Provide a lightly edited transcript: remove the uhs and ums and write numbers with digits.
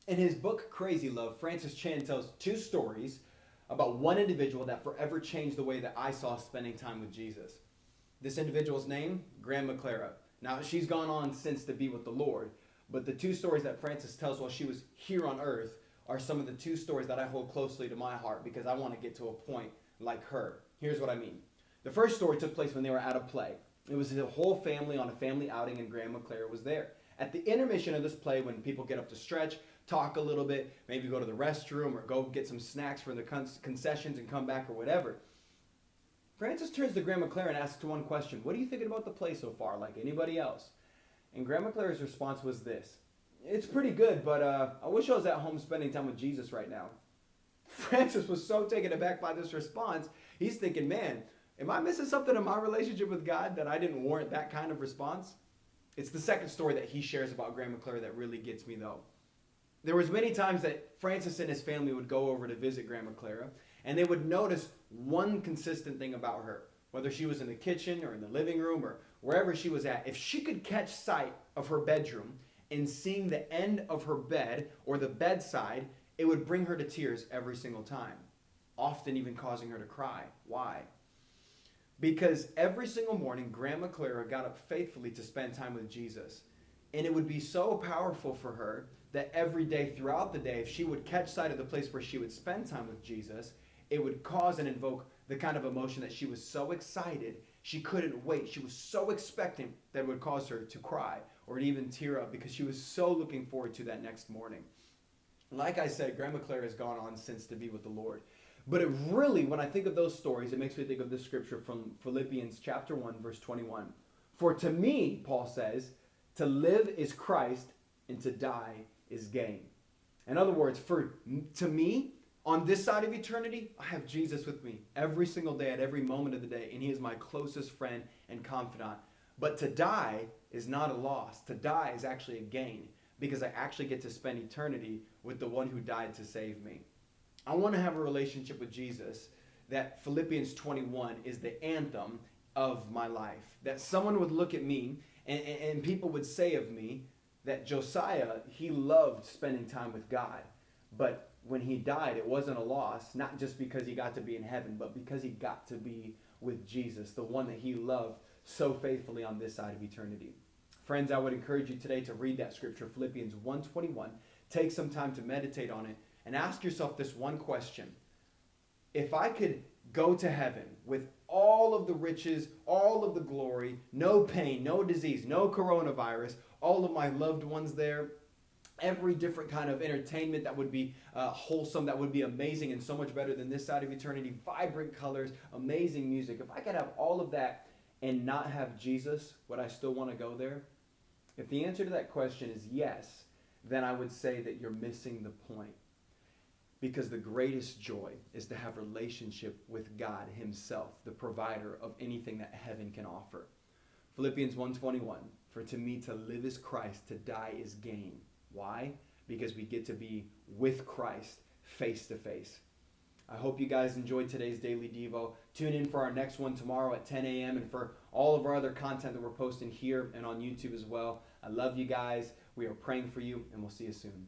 In his book, Crazy Love, Francis Chan tells two stories about one individual that forever changed the way that I saw spending time with Jesus. This individual's name, Grandma Clara. Now, she's gone on since to be with the Lord, but the two stories that Francis tells while she was here on earth are some of the two stories that I hold closely to my heart because I want to get to a point like her. Here's what I mean. The first story took place when they were at a play. It was the whole family on a family outing, and Grandma Clara was there. At the intermission of this play, when people get up to stretch, talk a little bit, maybe go to the restroom or go get some snacks from the concessions and come back or whatever, Francis turns to Grandma Clara and asks one question. What are you thinking about the play so far, like anybody else? And Grandma Clara's response was this. It's pretty good, but I wish I was at home spending time with Jesus right now. Francis was so taken aback by this response, he's thinking, man, am I missing something in my relationship with God that I didn't warrant that kind of response? It's the second story that he shares about Grandma Clara that really gets me, though. There was many times that Francis and his family would go over to visit Grandma Clara, and they would notice one consistent thing about her. Whether she was in the kitchen or in the living room or wherever she was at, if she could catch sight of her bedroom and seeing the end of her bed or the bedside, it would bring her to tears every single time, often even causing her to cry. Why? Because every single morning, Grandma Clara got up faithfully to spend time with Jesus. And it would be so powerful for her that every day throughout the day, if she would catch sight of the place where she would spend time with Jesus, it would cause and invoke the kind of emotion that she was so excited, she couldn't wait. She was so expectant that it would cause her to cry or to even tear up because she was so looking forward to that next morning. Like I said, Grandma Clara has gone on since to be with the Lord. But it really, when I think of those stories, it makes me think of this scripture from Philippians chapter 1, verse 21. For to me, Paul says, to live is Christ and to die is gain. In other words, to me, on this side of eternity, I have Jesus with me every single day at every moment of the day, and he is my closest friend and confidant. But to die is not a loss. To die is actually a gain because I actually get to spend eternity with the one who died to save me. I want to have a relationship with Jesus that Philippians 21 is the anthem of my life. That someone would look at me and people would say of me that Josiah, he loved spending time with God. But when he died, it wasn't a loss, not just because he got to be in heaven, but because he got to be with Jesus, the one that he loved so faithfully on this side of eternity. Friends, I would encourage you today to read that scripture, Philippians 1:21. Take some time to meditate on it and ask yourself this one question. If I could go to heaven with all of the riches, all of the glory, no pain, no disease, no coronavirus, all of my loved ones there, every different kind of entertainment that would be wholesome, that would be amazing and so much better than this side of eternity, vibrant colors, amazing music. If I could have all of that and not have Jesus, would I still want to go there? If the answer to that question is yes, then I would say that you're missing the point. Because the greatest joy is to have a relationship with God himself, the provider of anything that heaven can offer. Philippians 1:21, for to me to live is Christ, to die is gain. Why? Because we get to be with Christ face to face. I hope you guys enjoyed today's Daily Devo. Tune in for our next one tomorrow at 10 a.m. and for all of our other content that we're posting here and on YouTube as well. I love you guys. We are praying for you, and we'll see you soon.